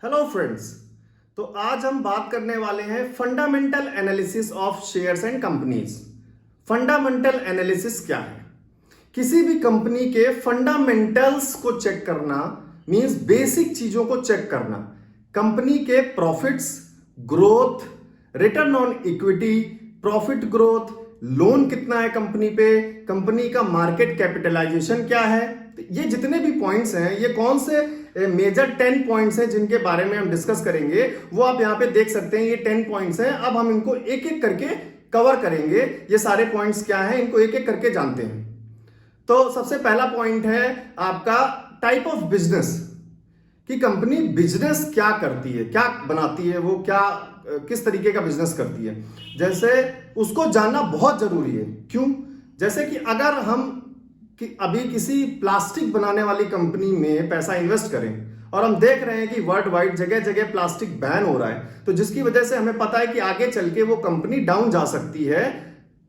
Hello friends. तो आज हम बात करने वाले हैं fundamental analysis of shares and companies. Fundamental analysis क्या है? किसी भी कंपनी के फंडामेंटल्स को चेक करना मींस बेसिक चीजों को चेक करना। कंपनी के profits, growth, return on equity, profit growth, loan कितना है कंपनी पे, कंपनी का मार्केट कैपिटलाइजेशन क्या है। तो ये जितने भी पॉइंट्स हैं, ये कौन से मेजर 10 पॉइंट्स हैं जिनके बारे में हम डिस्कस करेंगे, वो आप यहां पे देख सकते हैं। ये 10 पॉइंट्स हैं। अब हम इनको एक एक करके कवर करेंगे। ये सारे पॉइंट्स क्या हैं, इनको एक एक करके जानते हैं। तो सबसे पहला पॉइंट है आपका टाइप ऑफ बिजनेस, कि कंपनी बिजनेस क्या करती है, क्या बनाती है, वो क्या किस तरीके का बिजनेस करती है। जैसे उसको जानना बहुत जरूरी है। क्यों? जैसे कि अगर हम अभी किसी प्लास्टिक बनाने वाली कंपनी में पैसा इन्वेस्ट करें और हम देख रहे हैं कि वर्ल्ड वाइड जगह जगह प्लास्टिक बैन हो रहा है, तो जिसकी वजह से हमें पता है कि आगे चल के वो कंपनी डाउन जा सकती है,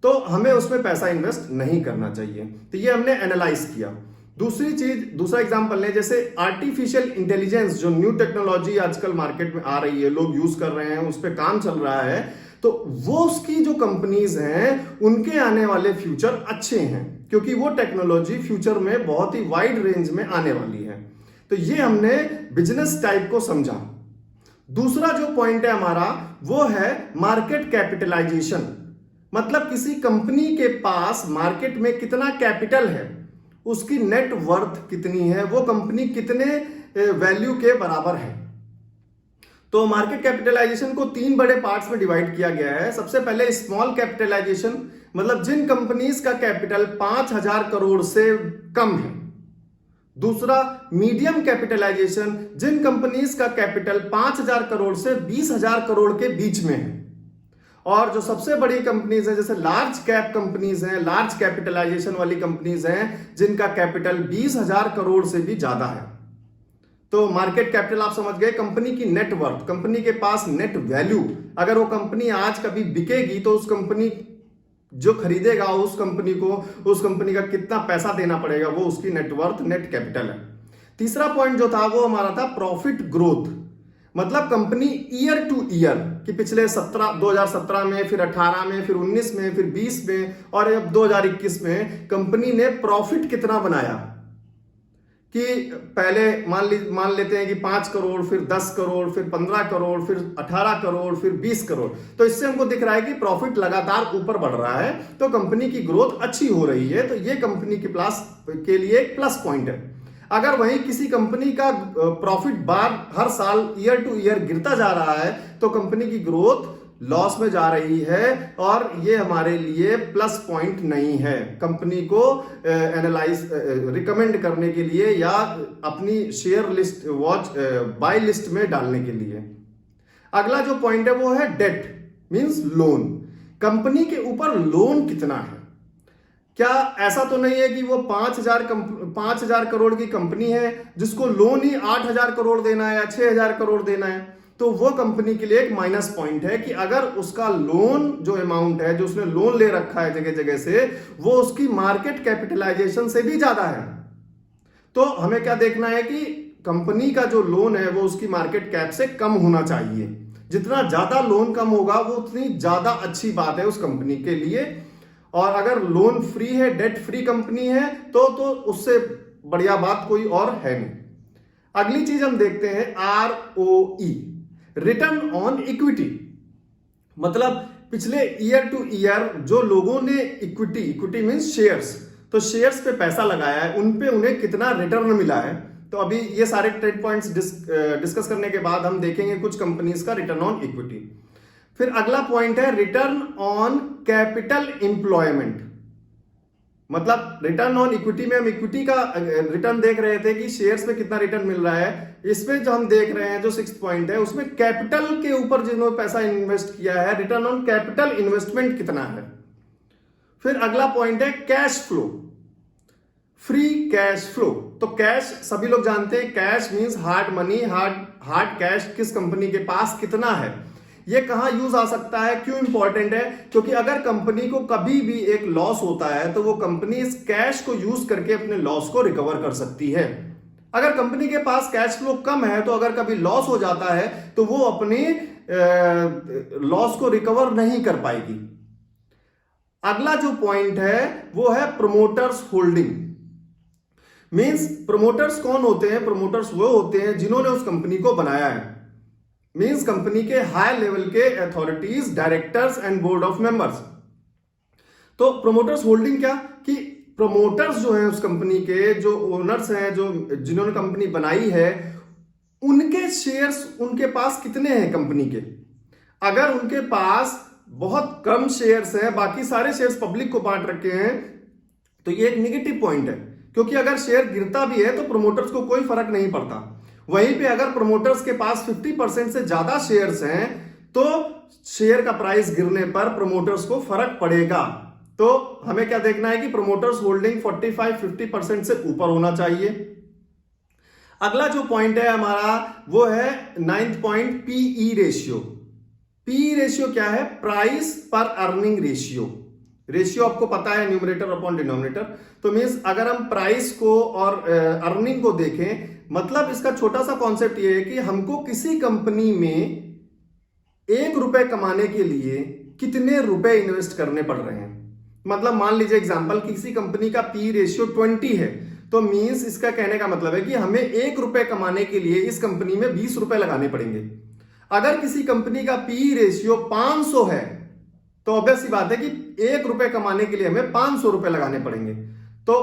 तो हमें उसमें पैसा इन्वेस्ट नहीं करना चाहिए। तो ये हमने एनालाइज किया। दूसरा एग्जांपल लें, जैसे आर्टिफिशियल इंटेलिजेंस, जो न्यू टेक्नोलॉजी आजकल मार्केट में आ रही है, लोग यूज कर रहे हैं, उस पर काम चल रहा है, तो वो उसकी जो कंपनीज हैं उनके आने वाले फ्यूचर अच्छे हैं, क्योंकि वो टेक्नोलॉजी फ्यूचर में बहुत ही वाइड रेंज में आने वाली है। तो ये हमने बिजनेस टाइप को समझा। दूसरा जो पॉइंट है हमारा, वो है मार्केट कैपिटलाइजेशन। मतलब किसी कंपनी के पास मार्केट में कितना कैपिटल है, उसकी नेट वर्थ कितनी है, वो कंपनी कितने वैल्यू के बराबर है। तो मार्केट कैपिटलाइजेशन को 3 बड़े पार्ट्स में डिवाइड किया गया है। सबसे पहले स्मॉल कैपिटलाइजेशन, मतलब जिन कंपनीज का कैपिटल 5,000 करोड़ से कम है। दूसरा मीडियम कैपिटलाइजेशन, जिन कंपनीज का कैपिटल 5,000 करोड़ से 20,000 करोड़ के बीच में है। और जो सबसे बड़ी कंपनीज हैं, जैसे लार्ज कैप कंपनीज हैं, लार्ज कैपिटलाइजेशन वाली कंपनीज हैं, जिनका कैपिटल 20,000 करोड़ से भी ज्यादा है। तो मार्केट कैपिटल आप समझ गए, कंपनी की नेट वर्थ, कंपनी के पास नेट वैल्यू। अगर वो कंपनी आज कभी बिकेगी तो उस कंपनी जो खरीदेगा उस कंपनी का कितना पैसा देना पड़ेगा, वो उसकी नेटवर्थ, नेट कैपिटल है। तीसरा पॉइंट जो था वो हमारा था प्रॉफिट ग्रोथ। मतलब कंपनी ईयर टू ईयर, कि पिछले 2017 में, फिर 18 में, फिर 19 में, फिर 20 में और अब 2021 में कंपनी ने प्रॉफिट कितना बनाया। कि पहले मान लेते हैं कि 5 करोड़, फिर 10 करोड़, फिर 15 करोड़, फिर 18 करोड़, फिर 20 करोड़। तो इससे हमको दिख रहा है कि प्रॉफिट लगातार ऊपर बढ़ रहा है, तो कंपनी की ग्रोथ अच्छी हो रही है। तो ये कंपनी के लिए एक प्लस पॉइंट है। अगर वहीं किसी कंपनी का प्रॉफिट बार हर साल ईयर टू ईयर गिरता जा रहा है, तो कंपनी की ग्रोथ लॉस में जा रही है, और ये हमारे लिए प्लस पॉइंट नहीं है कंपनी को रिकमेंड करने के लिए या अपनी शेयर लिस्ट बाय लिस्ट में डालने के लिए। अगला जो पॉइंट है वो है डेट मींस लोन। कंपनी के ऊपर लोन कितना है। क्या ऐसा तो नहीं है कि वो 5,000 करोड़ की कंपनी है जिसको लोन ही 8,000 करोड़ देना है या 6,000 करोड़ देना है। तो वो कंपनी के लिए एक माइनस पॉइंट है कि अगर उसका लोन जो अमाउंट है, जो उसने लोन ले रखा है जगह जगह से, वो उसकी मार्केट कैपिटलाइजेशन से भी ज्यादा है। तो हमें क्या देखना है कि कंपनी का जो लोन है वो उसकी मार्केट कैप से कम होना चाहिए। जितना ज्यादा लोन कम होगा वो उतनी ज्यादा अच्छी बात है उस कंपनी के लिए। और अगर लोन फ्री है, डेट फ्री कंपनी है, तो उससे बढ़िया बात कोई और है नहीं। अगली चीज हम देखते हैं ROE, रिटर्न ऑन इक्विटी। मतलब पिछले ईयर टू ईयर जो लोगों ने इक्विटी मींस शेयर्स, तो शेयर्स पे पैसा लगाया है, उन पे उन्हें कितना रिटर्न मिला है। तो अभी ये सारे 10 पॉइंट्स डिस्कस करने के बाद हम देखेंगे कुछ कंपनीज का रिटर्न ऑन इक्विटी। फिर अगला पॉइंट है रिटर्न ऑन कैपिटल एम्प्लॉयमेंट। मतलब रिटर्न ऑन इक्विटी में हम इक्विटी का रिटर्न देख रहे थे कि शेयर्स पे कितना रिटर्न मिल रहा है। इसमें जो हम देख रहे हैं, जो 6th पॉइंट है, उसमें कैपिटल के ऊपर जिन्होंने पैसा इन्वेस्ट किया है, रिटर्न ऑन कैपिटल इन्वेस्टमेंट कितना है। फिर अगला पॉइंट है cash flow, free cash flow. तो कैश सभी लोग जानते हैं, cash means hard money, hard cash किस कंपनी के पास कितना है। ये कहां यूज आ सकता है, क्यों इंपॉर्टेंट है, क्योंकि अगर कंपनी को कभी भी एक लॉस होता है तो वो कंपनी इस कैश को यूज करके अपने लॉस को रिकवर कर सकती है। अगर कंपनी के पास कैश फ्लो कम है तो अगर कभी लॉस हो जाता है तो वो अपनी लॉस को रिकवर नहीं कर पाएगी। अगला जो पॉइंट है वो है प्रोमोटर्स होल्डिंग। मींस प्रोमोटर्स कौन होते हैं? प्रोमोटर्स वो होते हैं जिन्होंने उस कंपनी को बनाया है। मींस कंपनी के हाई लेवल के authorities, directors and board of members. तो प्रोमोटर्स होल्डिंग क्या कि प्रोमोटर्स जो है उस कंपनी के, जो ओनर्स हैं, जो जिन्होंने कंपनी बनाई है, उनके शेयर्स उनके पास कितने हैं कंपनी के। अगर उनके पास बहुत कम शेयर्स हैं, बाकी सारे शेयर्स पब्लिक को बांट रखे हैं, तो ये एक नेगेटिव पॉइंट है, क्योंकि अगर शेयर गिरता भी है तो प्रोमोटर्स को कोई फर्क नहीं पड़ता। वहीं पे अगर प्रोमोटर्स के पास 50% से ज्यादा शेयर्स हैं तो शेयर का प्राइस गिरने पर प्रोमोटर्स को फर्क पड़ेगा। तो हमें क्या देखना है कि प्रोमोटर्स होल्डिंग 45-50% से ऊपर होना चाहिए। अगला जो पॉइंट है हमारा वो है 9th point, P E ratio. P E ratio क्या है? प्राइस पर अर्निंग रेशियो। रेशियो आपको पता है, न्यूमरेटर अपॉन डिनोमिनेटर। तो मींस अगर हम प्राइस को और अर्निंग को देखें, मतलब इसका छोटा सा कॉन्सेप्ट ये है कि हमको किसी कंपनी में 1 रुपए कमाने के लिए कितने रुपए इन्वेस्ट करने पड़ रहे हैं। मतलब मान लीजिए एग्जांपल, किसी कंपनी का पी रेशियो 20 है, तो मींस इसका कहने का मतलब है कि हमें 1 रुपए कमाने के लिए इस कंपनी में 20 रुपए लगाने पड़ेंगे। अगर किसी कंपनी का पी रेशियो 500 है तो ऑब्वियस सी बात है कि 1 रुपए कमाने के लिए हमें 500 रुपए लगाने पड़ेंगे। तो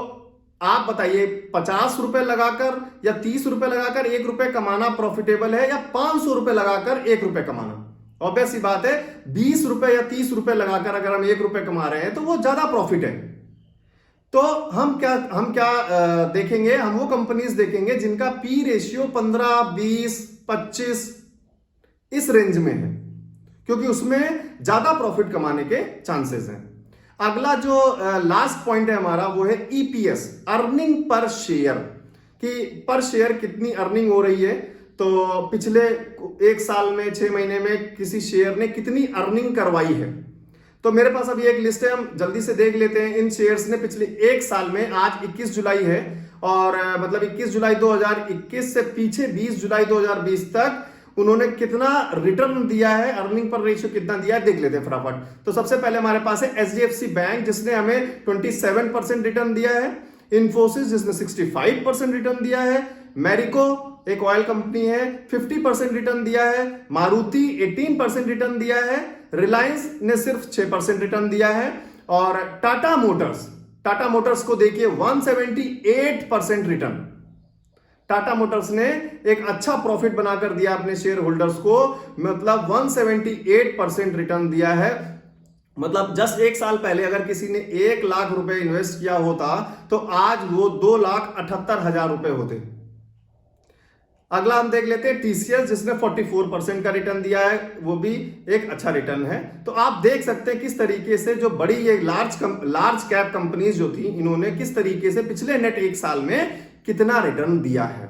आप बताइए, 50 रुपए लगाकर या 30 रुपए लगाकर 1 रुपए कमाना प्रॉफिटेबल है, या 500 रुपए लगाकर 1 रुपए कमाना? ऑब्वियस सी बात है, 20 रुपए या 30 रुपए लगाकर अगर हम 1 रुपए कमा रहे हैं तो वो ज्यादा प्रॉफिट है। तो हम क्या देखेंगे? हम वो कंपनीज देखेंगे जिनका पी रेशियो 15, 20, 25 इस रेंज में है, क्योंकि उसमें ज्यादा प्रॉफिट कमाने के चांसेस हैं। अगला जो लास्ट पॉइंट है हमारा वो है ईपीएस, अर्निंग पर शेयर, कि पर शेयर कितनी अर्निंग हो रही है। तो पिछले 1 साल में, 6 महीने में किसी शेयर ने कितनी अर्निंग करवाई है। तो मेरे पास अभी एक लिस्ट है, हम जल्दी से देख लेते हैं। इन शेयर्स ने पिछले 1 साल में, आज 21 जुलाई है, और मतलब 21 जुलाई 2021 से पीछे 20 जुलाई 2020 तक उन्होंने कितना रिटर्न दिया है, अर्निंग पर रेशियो कितना दिया है, देख लेते हैं फटाफट। तो सबसे पहले हमारे पास है एचडीएफसी बैंक, जिसने हमें 27% रिटर्न दिया है। इन्फोसिस जिसने 65% रिटर्न दिया है। मैरिको एक ऑयल कंपनी है, 50% रिटर्न दिया है। मारुति 18% रिटर्न दिया है। रिलायंस ने सिर्फ 6% रिटर्न दिया है। और टाटा मोटर्स को देखिए 178% रिटर्न। टाटा मोटर्स ने एक अच्छा प्रॉफिट बनाकर दिया अपने शेयर होल्डर्स को, मतलब 178% रिटर्न दिया है। मतलब जस्ट 1 साल पहले अगर किसी ने 1 लाख रुपए इन्वेस्ट किया होता तो आज वो 2,78,000 रुपए होते। अगला हम देख लेते हैं टीसीएस, जिसने 44% का रिटर्न दिया है, वो भी एक अच्छा रिटर्न है। तो आप देख सकते हैं किस तरीके से जो बड़ी ये लार्ज कैप कंपनीज जो थी, इन्होंने किस तरीके से पिछले नेट 1 साल में कितना रिटर्न दिया है।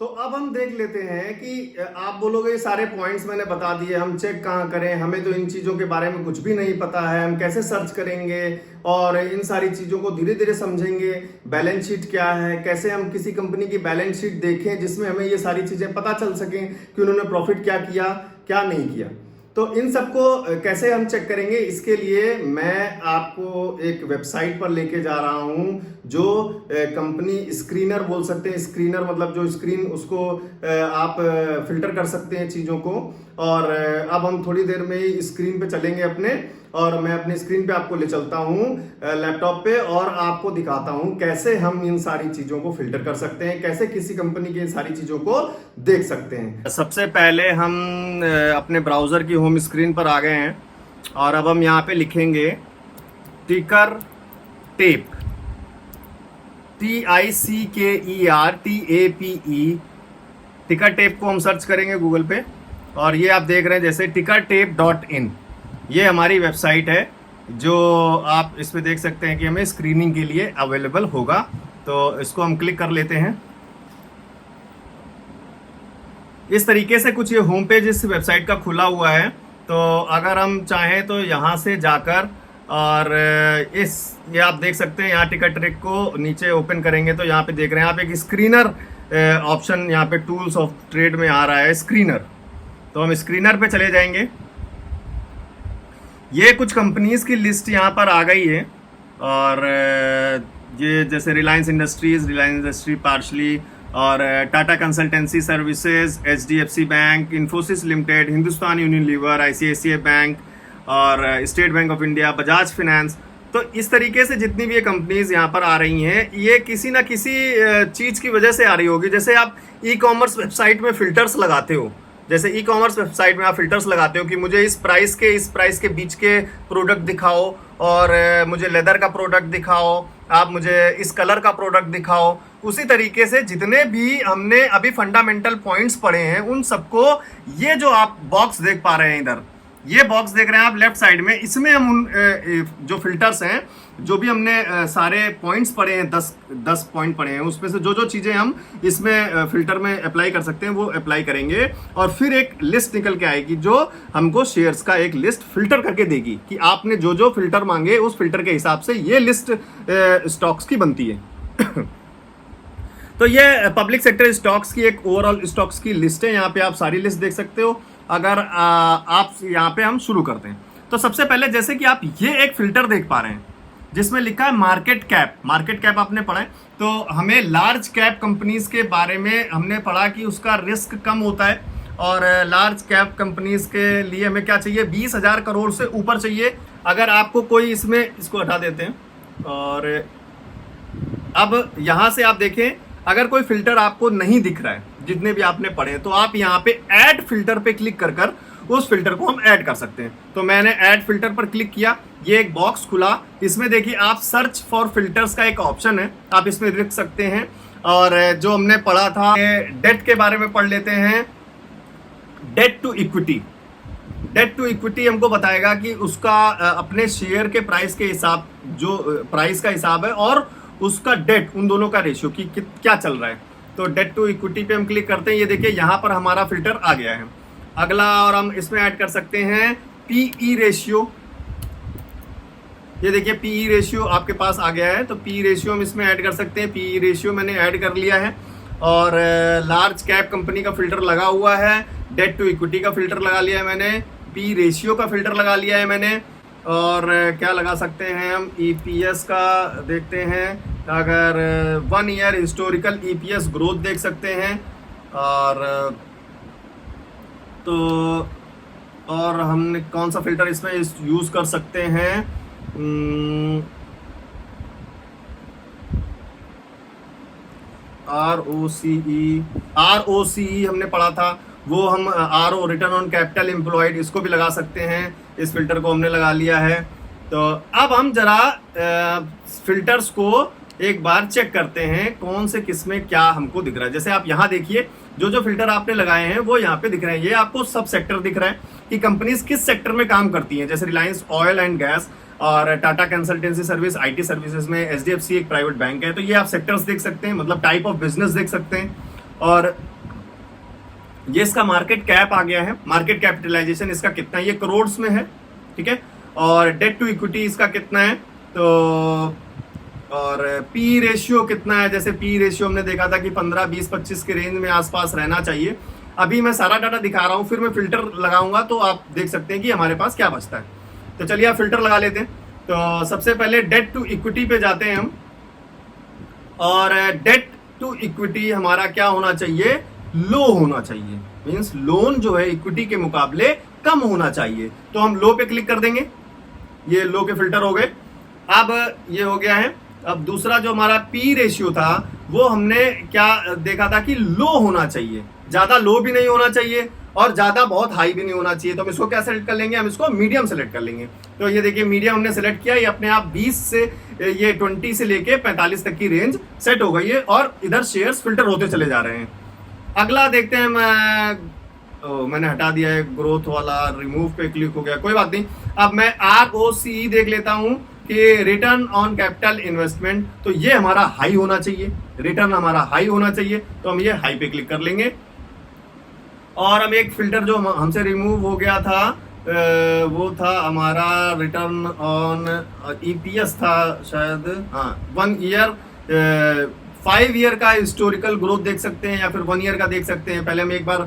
तो अब हम देख लेते हैं कि आप बोलोगे ये सारे पॉइंट्स मैंने बता दिए, हम चेक कहाँ करें, हमें तो इन चीज़ों के बारे में कुछ भी नहीं पता है, हम कैसे सर्च करेंगे और इन सारी चीज़ों को धीरे धीरे समझेंगे। बैलेंस शीट क्या है, कैसे हम किसी कंपनी की बैलेंस शीट देखें जिसमें हमें ये सारी चीज़ें पता चल सकें कि उन्होंने प्रॉफिट क्या किया, क्या नहीं किया। तो इन सबको कैसे हम चेक करेंगे, इसके लिए मैं आपको एक वेबसाइट पर लेके जा रहा हूं जो कंपनी स्क्रीनर बोल सकते हैं। स्क्रीनर मतलब जो स्क्रीन, उसको आप फिल्टर कर सकते हैं चीज़ों को। और अब हम थोड़ी देर में ही स्क्रीन पे चलेंगे अपने, और मैं अपनी स्क्रीन पे आपको ले चलता हूं लैपटॉप पे, और आपको दिखाता हूं कैसे हम इन सारी चीज़ों को फिल्टर कर सकते हैं, कैसे किसी कंपनी की इन सारी चीज़ों को देख सकते हैं। सबसे पहले हम अपने ब्राउज़र की होम स्क्रीन पर आ गए हैं, और अब हम यहाँ पे लिखेंगे टिकर टेप, TICKERTAPE। टिकर टेप को हम सर्च करेंगे गूगल पे, और ये आप देख रहे हैं जैसे tickertape.in, ये हमारी वेबसाइट है जो आप इस पे देख सकते हैं कि हमें स्क्रीनिंग के लिए अवेलेबल होगा। तो इसको हम क्लिक कर लेते हैं। इस तरीके से कुछ ये होम पेज इस वेबसाइट का खुला हुआ है। तो अगर हम चाहें तो यहाँ से जाकर, और ये आप देख सकते हैं, यहाँ टिकर ट्रैक को नीचे ओपन करेंगे तो यहाँ पे देख रहे हैं आप एक स्क्रीनर ऑप्शन यहाँ पे टूल्स ऑफ ट्रेड में आ रहा है स्क्रीनर। तो हम स्क्रीनर पे चले जाएंगे। ये कुछ कंपनीज की लिस्ट यहाँ पर आ गई है, और ये जैसे रिलायंस इंडस्ट्री पार्शली, और Tata consultancy services, HDFC bank, Infosys limited, Hindustan Unilever, ICICI bank, और state bank of India, Bajaj finance. तो इस तरीके से जितनी भी ये कंपनीज यहाँ पर आ रही हैं, ये किसी ना किसी चीज़ की वजह से आ रही होगी। जैसे आप ई-कॉमर्स वेबसाइट में फिल्टर्स लगाते हो, जैसे ई कॉमर्स वेबसाइट में आप फिल्टर्स लगाते हो कि मुझे इस प्राइस के बीच के प्रोडक्ट दिखाओ, और मुझे लेदर का प्रोडक्ट दिखाओ, आप मुझे इस कलर का प्रोडक्ट दिखाओ। उसी तरीके से जितने भी हमने अभी फंडामेंटल पॉइंट्स पढ़े हैं, उन सबको ये जो आप बॉक्स देख पा रहे हैं, इधर ये बॉक्स देख रहे हैं आप लेफ्ट साइड में, इसमें हम उन जो फिल्टर्स हैं, जो भी हमने सारे पॉइंट्स पढ़े हैं, 10 पॉइंट पढ़े हैं, उसमें से जो जो चीज़ें हम इसमें फिल्टर में अप्लाई कर सकते हैं वो अप्लाई करेंगे, और फिर एक लिस्ट निकल के आएगी जो हमको शेयर्स का एक लिस्ट फिल्टर करके देगी कि आपने जो जो फिल्टर मांगे उस फिल्टर के हिसाब से ये लिस्ट स्टॉक्स की बनती है। तो ये पब्लिक सेक्टर स्टॉक्स की एक ओवरऑल स्टॉक्स की लिस्ट है। यहाँ पे आप सारी लिस्ट देख सकते हो। अगर आप यहाँ पे हम शुरू करते हैं, तो सबसे पहले जैसे कि आप ये एक फिल्टर देख पा रहे हैं जिसमें लिखा है मार्केट कैप। मार्केट कैप आपने पढ़ा है, तो हमें लार्ज कैप कंपनीज के बारे में हमने पढ़ा कि उसका रिस्क कम होता है, और लार्ज कैप कंपनीज के लिए हमें क्या चाहिए, 20,000 करोड़ से ऊपर चाहिए। अगर आपको कोई इसमें, इसको हटा देते हैं, और अब यहाँ से आप देखें, अगर कोई फिल्टर आपको नहीं दिख रहा है जितने भी आपने पढ़े, तो आप यहाँ पे ऐड फिल्टर पे क्लिक कर कर उस फिल्टर को हम ऐड कर सकते हैं। तो मैंने ऐड फिल्टर पर क्लिक किया, ये एक बॉक्स खुला, इसमें देखिए आप सर्च फॉर फिल्टर्स का एक ऑप्शन है, आप इसमें लिख सकते हैं। और जो हमने पढ़ा था, डेट के बारे में पढ़ लेते हैं। Debt to equity, debt to equity हमको बताएगा कि उसका अपने शेयर के प्राइस के हिसाब, जो प्राइस का हिसाब है और उसका डेट, उन दोनों का रेशियो की क्या चल रहा है। तो डेट टू इक्विटी पे हम क्लिक करते हैं, ये देखिए यहाँ पर हमारा फिल्टर आ गया है। अगला, और हम इसमें ऐड कर सकते हैं पीई रेशियो। ये देखिए पीई रेशियो आपके पास आ गया है, तो पीई रेशियो हम इसमें ऐड कर सकते हैं। पीई रेशियो मैंने ऐड कर लिया है, और लार्ज कैप कंपनी का फिल्टर लगा हुआ है, डेट टू इक्विटी का फिल्टर लगा लिया है मैंने, पी रेशियो का फिल्टर लगा लिया है मैंने, और क्या लगा सकते हैं हम, ईपीएस का देखते हैं, अगर 1 ईयर हिस्टोरिकल ईपीएस ग्रोथ देख सकते हैं। और तो और हमने कौन सा फिल्टर इसमें यूज कर सकते हैं, ROCE हमने पढ़ा था, वो हम RO return on capital employed, इसको भी लगा सकते हैं। इस फिल्टर को हमने लगा लिया है। तो अब हम जरा फिल्टर्स को एक बार चेक करते हैं कौन से किस में क्या हमको दिख रहा है। जैसे आप यहाँ देखिए, जो जो फिल्टर आपने लगाए हैं वो यहाँ पे दिख रहे हैं। ये आपको सब सेक्टर दिख रहा है कि कंपनीज किस सेक्टर में काम करती हैं। जैसे रिलायंस ऑयल एंड गैस, और Tata consultancy service, IT services में HDFC एक प्राइवेट बैंक है। तो ये आप सेक्टर्स देख सकते हैं, मतलब टाइप ऑफ बिजनेस देख सकते हैं। और ये इसका मार्केट कैप आ गया है, मार्केट कैपिटलाइजेशन इसका कितना है, ये करोड़ में है, ठीक है। और डेट टू इक्विटी इसका कितना है, तो और पी रेशियो कितना है। जैसे पी रेशियो हमने देखा था कि 15, 20, 25 के रेंज में आसपास रहना चाहिए। अभी मैं सारा डाटा दिखा रहा हूँ, फिर मैं फिल्टर लगाऊंगा तो आप देख सकते हैं कि हमारे पास क्या बचता है। तो चलिए आप फिल्टर लगा लेते हैं। तो सबसे पहले डेट टू इक्विटी पे जाते हैं हम, और डेट टू इक्विटी हमारा क्या होना चाहिए, लो होना चाहिए। मींस लोन जो है इक्विटी के मुकाबले कम होना चाहिए। तो हम लो पे क्लिक कर देंगे, ये लो के फिल्टर हो गए। अब ये हो गया है। अब दूसरा जो हमारा पी रेशियो था, वो हमने क्या देखा था कि लो होना चाहिए, ज्यादा लो भी नहीं होना चाहिए और ज्यादा बहुत हाई भी नहीं होना चाहिए। तो हम इसको क्या सेलेक्ट कर लेंगे, हम इसको मीडियम सेलेक्ट कर लेंगे। तो ये देखिए मीडियम हमने सेलेक्ट किया, ये अपने आप 20 से ये 20 से लेके 45 तक की रेंज सेट हो गई है, और इधर शेयर्स फिल्टर होते चले जा रहे हैं। अगला देखते हैं, मैंने हटा दिया है ग्रोथ वाला, रिमूव पे क्लिक हो गया, कोई बात नहीं। अब मैं ROCE देख लेता हूं कि रिटर्न ऑन कैपिटल इन्वेस्टमेंट, तो ये हमारा हाई होना चाहिए, रिटर्न हमारा हाई होना चाहिए। तो हम ये हाई पे क्लिक कर लेंगे। और हम एक फिल्टर जो हमसे रिमूव हो गया था, वो था हमारा रिटर्न ऑन EPS था शायद, हाँ, 1 ईयर 5 ईयर का हिस्टोरिकल ग्रोथ देख सकते हैं या फिर 1 ईयर का देख सकते हैं। पहले हम एक बार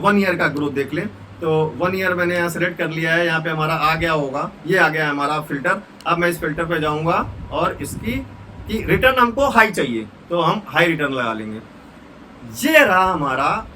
1 ईयर का ग्रोथ देख लें। तो 1 ईयर मैंने यहाँ सेलेक्ट कर लिया है, यहाँ पे हमारा आ गया होगा, ये आ गया है हमारा फिल्टर। अब मैं इस फिल्टर पे जाऊंगा और इसकी कि रिटर्न हमको हाई चाहिए तो हम हाई रिटर्न लगा लेंगे। ये रहा हमारा,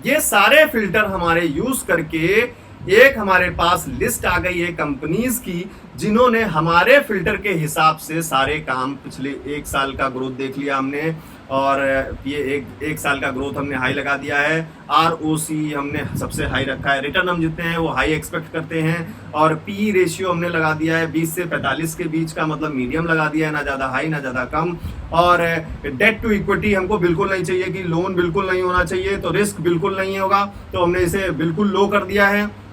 ये सारे फिल्टर हमारे यूज करके एक हमारे पास लिस्ट आ गई है कंपनीज की जिन्होंने हमारे फिल्टर के हिसाब से सारे काम, पिछले 1 साल का ग्रोथ देख लिया हमने और ये एक साल का ग्रोथ हमने हाई लगा दिया है। ROC हमने सबसे हाई रखा है, रिटर्न हम जितने हैं वो हाई एक्सपेक्ट करते हैं और PE रेशियो हमने लगा दिया है 20 से 45 के बीच का, मतलब मीडियम लगा दिया है, ना ज़्यादा हाई ना ज़्यादा कम। और डेट टू इक्विटी हमको बिल्कुल नहीं चाहिए कि लोन बिल्कुल नहीं होना चाहिए, तो रिस्क बिल्कुल नहीं होगा, तो हमने इसे बिल्कुल लो कर दिया है।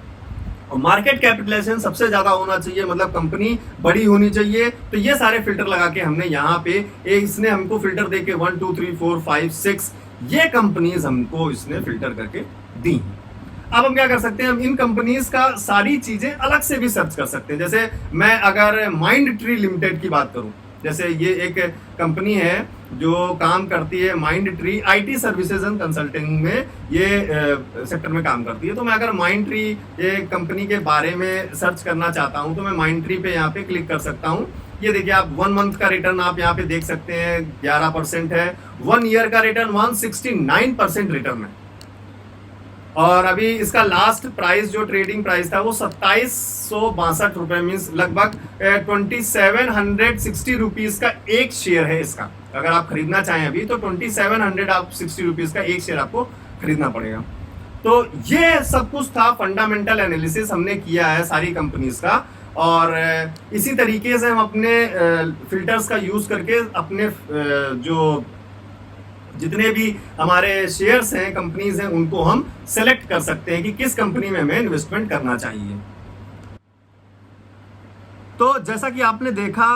और मार्केट कैपिटलाइजेशन सबसे ज्यादा होना चाहिए, मतलब कंपनी बड़ी होनी चाहिए। तो ये सारे फिल्टर लगा के हमने यहाँ पे इसने हमको फिल्टर देके 1 2 3 4 5 6 ये कंपनीज हमको इसने फिल्टर करके दी। अब हम क्या कर सकते हैं, हम इन कंपनीज का सारी चीजें अलग से भी सर्च कर सकते हैं। जैसे मैं अगर माइंड ट्री लिमिटेड की बात करूं, जैसे ये एक कंपनी है जो काम करती है, mind tree IT services and consulting में ये सेक्टर में काम करती है। तो मैं अगर माइंड ट्री ये कंपनी के बारे में सर्च करना चाहता हूं तो मैं माइंड ट्री पे यहाँ पे क्लिक कर सकता हूं। ये देखिए आप 1 मंथ का रिटर्न आप यहाँ पे देख सकते हैं 11% है, 1 ईयर का रिटर्न 169% रिटर्न है। और अभी इसका लास्ट प्राइस जो ट्रेडिंग प्राइस था वो 2762 रुपए, मीन्स लगभग 2760 रुपीज का एक शेयर है इसका। अगर आप खरीदना चाहें अभी तो 2760 रुपीज का एक शेयर आपको खरीदना पड़ेगा। तो ये सब कुछ था, फंडामेंटल एनालिसिस हमने किया है सारी कंपनीज का। और इसी तरीके से हम अपने फिल्टर्स का यूज करके अपने जो जितने भी हमारे शेयर्स हैं, कंपनीज हैं, उनको हम सेलेक्ट कर सकते हैं कि किस कंपनी में हमें इन्वेस्टमेंट करना चाहिए। तो जैसा कि आपने देखा,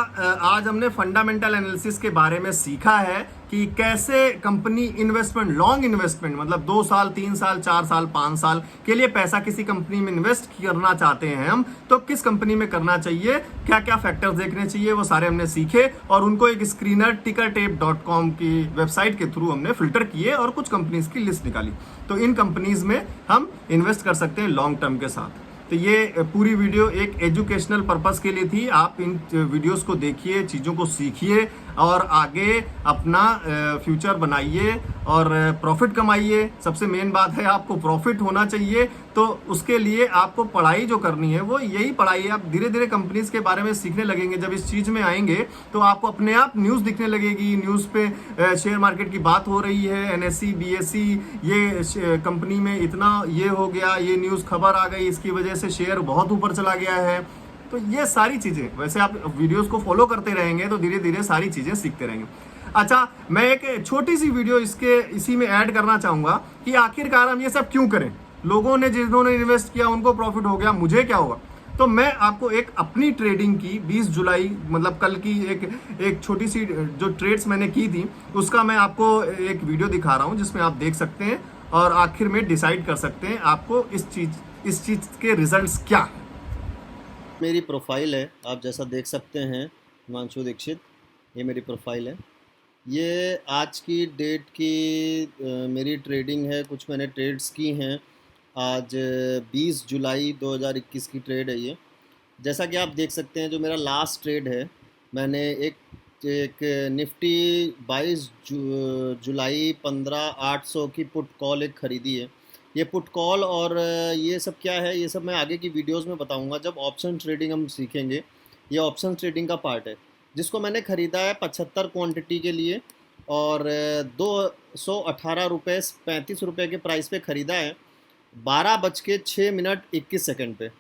आज हमने फंडामेंटल एनालिसिस के बारे में सीखा है कि कैसे कंपनी इन्वेस्टमेंट, लॉन्ग इन्वेस्टमेंट मतलब 2 साल 3 साल 4 साल 5 साल के लिए पैसा किसी कंपनी में इन्वेस्ट करना चाहते हैं हम, तो किस कंपनी में करना चाहिए, क्या क्या फैक्टर्स देखने चाहिए, वो सारे हमने सीखे और उनको एक स्क्रीनर tickertape.com की वेबसाइट के थ्रू हमने फिल्टर किए और कुछ कंपनीज की लिस्ट निकाली। तो इन कंपनीज में हम इन्वेस्ट कर सकते हैं लॉन्ग टर्म के साथ। तो ये पूरी वीडियो एक एजुकेशनल पर्पस के लिए थी। आप इन वीडियोस को देखिए, चीज़ों को सीखिए और आगे अपना फ्यूचर बनाइए और प्रॉफिट कमाइए। सबसे मेन बात है आपको प्रॉफिट होना चाहिए, तो उसके लिए आपको पढ़ाई जो करनी है वो यही पढ़ाई है। आप धीरे धीरे कंपनीज के बारे में सीखने लगेंगे। जब इस चीज़ में आएंगे तो आपको अपने आप न्यूज़ दिखने लगेगी, न्यूज़ पे शेयर मार्केट की बात हो रही है, NSE BSE ये कंपनी में इतना ये हो गया, ये न्यूज़ खबर आ गई, इसकी वजह से शेयर बहुत ऊपर चला गया है। तो ये सारी चीज़ें, वैसे आप वीडियोस को फॉलो करते रहेंगे तो धीरे धीरे सारी चीज़ें सीखते रहेंगे। अच्छा, मैं एक छोटी सी वीडियो इसी में ऐड करना चाहूँगा कि आखिरकार हम ये सब क्यों करें। लोगों ने, जिन्होंने इन्वेस्ट किया उनको प्रॉफिट हो गया, मुझे क्या होगा। तो मैं आपको एक अपनी ट्रेडिंग की 20 जुलाई मतलब कल की एक छोटी सी जो ट्रेड्स मैंने की थी उसका मैं आपको एक वीडियो दिखा रहा हूँ जिसमें आप देख सकते हैं और आखिर में डिसाइड कर सकते हैं आपको इस चीज़ के रिजल्ट्स क्या है। मेरी प्रोफाइल है, आप जैसा देख सकते हैं हिमांशु दीक्षित, ये मेरी प्रोफाइल है। ये आज की डेट की मेरी ट्रेडिंग है, कुछ मैंने ट्रेड्स की हैं। आज 20 जुलाई 2021 की ट्रेड है ये। जैसा कि आप देख सकते हैं जो मेरा लास्ट ट्रेड है, मैंने एक निफ्टी 22 जुलाई 15,800 की पुट कॉल एक ख़रीदी है। ये पुट कॉल और ये सब क्या है, ये सब मैं आगे की वीडियोस में बताऊंगा जब ऑप्शन ट्रेडिंग हम सीखेंगे। ये ऑप्शन ट्रेडिंग का पार्ट है जिसको मैंने ख़रीदा है 75 क्वांटिटी के लिए और 218 रुपये 35 रुपये के प्राइस पे ख़रीदा है 12:06 पे।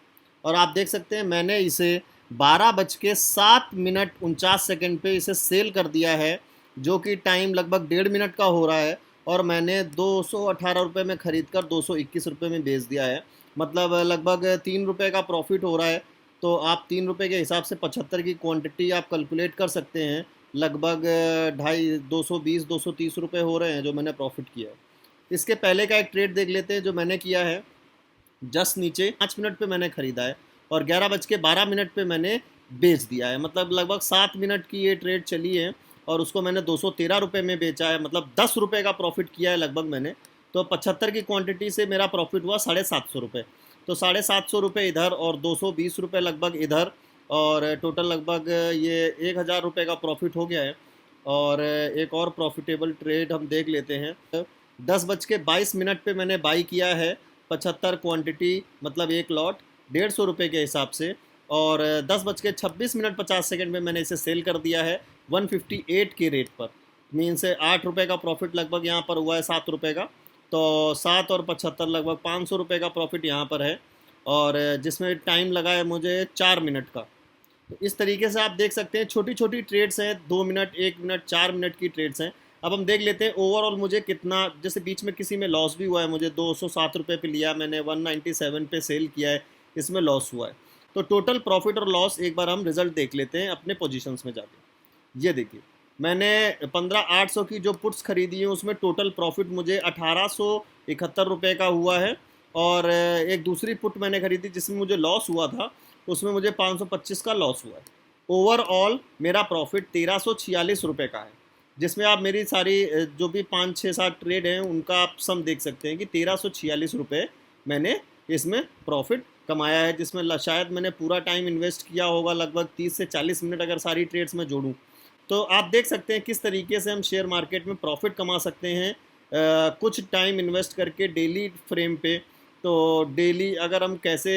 और आप देख सकते हैं मैंने इसे 12:07 पे इसे सेल कर दिया है, जो कि टाइम लगभग 1.5 मिनट का हो रहा है और मैंने 218 रुपये में ख़रीद कर 221 रुपये में बेच दिया है। मतलब लगभग 3 रुपये का प्रॉफिट हो रहा है। तो आप 3 रुपये के हिसाब से 75 की क्वांटिटी आप कैलकुलेट कर सकते हैं, लगभग 230 रुपये हो रहे हैं जो मैंने प्रॉफिट किया है। इसके पहले का एक ट्रेड देख लेते हैं जो मैंने किया है। जस्ट नीचे 5 मिनट पे मैंने ख़रीदा है और 11:12 पे मैंने बेच दिया है। मतलब लगभग 7 मिनट की ये ट्रेड चली है और उसको मैंने 213 रुपये में बेचा है, मतलब 10 रुपये का प्रॉफिट किया है लगभग मैंने। तो 75 की क्वांटिटी से मेरा प्रॉफिट हुआ 750 रुपये। तो 750 रुपये इधर और 220 रुपये लगभग इधर, और टोटल लगभग ये 1000 रुपये का प्रॉफिट हो गया है। और एक और प्रॉफिटेबल ट्रेड हम देख लेते हैं। 10:22 पे मैंने बाई किया है 75 क्वांटिटी, मतलब एक लॉट 150 रुपये के हिसाब से, और 10:26 50 में मैंने इसे सेल कर दिया है 158 के रेट पर। मीन्स 8 रुपये का प्रॉफिट लगभग यहाँ पर हुआ है 7 रुपये का। तो 7 और 75 लगभग 500 रुपये का प्रॉफिट यहाँ पर है, और जिसमें टाइम लगा है मुझे 4 मिनट का। तो इस तरीके से आप देख सकते हैं छोटी छोटी ट्रेड्स हैं, 2 मिनट, 1 मिनट, 4 मिनट की ट्रेड्स हैं। अब हम देख लेते हैं ओवरऑल मुझे कितना, जैसे बीच में किसी में लॉस भी हुआ है, मुझे 207 रुपये पे लिया मैंने, 197 पे सेल किया है, इसमें लॉस हुआ है। तो टोटल प्रॉफिट और लॉस एक बार हम रिजल्ट देख लेते हैं अपने पोजीशंस में जाके। ये देखिए, मैंने 15,800 की जो पुट्स खरीदी है उसमें टोटल प्रॉफिट मुझे 1871 रुपये का हुआ है, और एक दूसरी पुट मैंने खरीदी जिसमें मुझे लॉस हुआ था, उसमें मुझे 525 का लॉस हुआ है। ओवरऑल मेरा प्रॉफिट 1346 रुपये का है, जिसमें आप मेरी सारी जो भी 5, 6, 7 ट्रेड हैं उनका आप सम देख सकते हैं कि 1346 रुपये मैंने इसमें प्रॉफिट कमाया है, जिसमें शायद मैंने पूरा टाइम इन्वेस्ट किया होगा, लगभग 30 से 40 मिनट अगर सारी ट्रेड्स में जोड़ूँ। तो आप देख सकते हैं किस तरीके से हम शेयर मार्केट में प्रॉफिट कमा सकते हैं कुछ टाइम इन्वेस्ट करके डेली फ्रेम पे। तो डेली अगर हम कैसे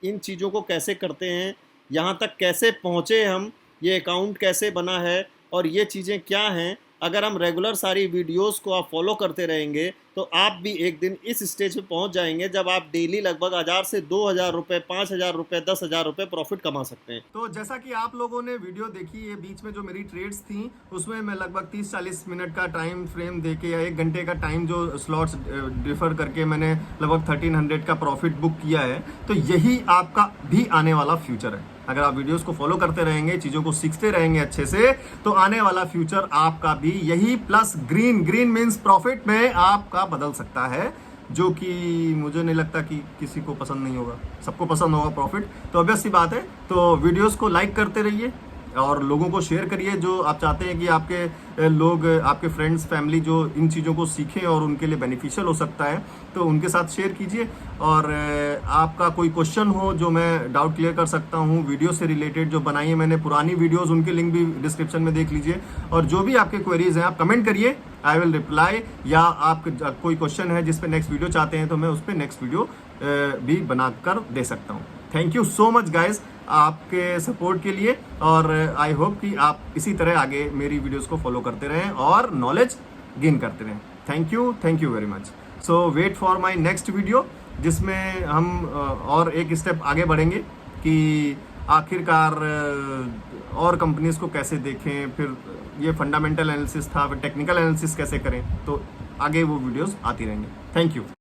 इन चीज़ों को कैसे करते हैं, यहाँ तक कैसे पहुँचे हम, ये अकाउंट कैसे बना है और ये चीज़ें क्या हैं, अगर हम रेगुलर सारी वीडियोस को आप फॉलो करते रहेंगे तो आप भी एक दिन इस स्टेज पे पहुंच जाएंगे जब आप डेली लगभग 1000 से 2000 रुपये, 5000 रुपये, 10,000 रुपये प्रॉफिट कमा सकते हैं। तो जैसा कि आप लोगों ने वीडियो देखी, ये बीच में जो मेरी ट्रेड्स थी उसमें मैं लगभग 30-40 मिनट का टाइम फ्रेम देके या 1 घंटे का टाइम जो स्लॉट्स डिफर करके मैंने लगभग 1300 का प्रॉफिट बुक किया है। तो यही आपका भी आने वाला फ्यूचर है। अगर आप वीडियोस को फॉलो करते रहेंगे, चीज़ों को सीखते रहेंगे अच्छे से, तो आने वाला फ्यूचर आपका भी यही प्लस ग्रीन मीन्स प्रॉफिट में आपका बदल सकता है, जो कि मुझे नहीं लगता कि किसी को पसंद नहीं होगा, सबको पसंद होगा प्रॉफिट। तो ऑब्वियस सी बात है। तो वीडियोस को लाइक करते रहिए और लोगों को शेयर करिए, जो आप चाहते हैं कि आपके लोग, आपके फ्रेंड्स, फैमिली जो इन चीज़ों को सीखें और उनके लिए बेनिफिशियल हो सकता है, तो उनके साथ शेयर कीजिए। और आपका कोई क्वेश्चन हो जो मैं डाउट क्लियर कर सकता हूँ वीडियो से रिलेटेड, जो बनाई है मैंने पुरानी वीडियोस, उनके लिंक भी डिस्क्रिप्शन में देख लीजिए। और जो भी आपके क्वेरीज हैं आप कमेंट करिए, आई विल रिप्लाई। या आप कोई क्वेश्चन है जिस पे नेक्स्ट वीडियो चाहते हैं तो मैं उस पर नेक्स्ट वीडियो भी बनाकर दे सकता हूँ। Thank you so much guys आपके सपोर्ट के लिए, और आई होप कि आप इसी तरह आगे मेरी वीडियोस को फॉलो करते रहें और नॉलेज गेन करते रहें। Thank you very much. So wait for my next video, जिसमें हम और एक स्टेप आगे बढ़ेंगे कि आखिरकार और कंपनीज को कैसे देखें, फिर ये फंडामेंटल एनालिसिस था, फिर टेक्निकल एनालिसिस कैसे करें। तो आगे वो वीडियोस आती रहेंगी। Thank you.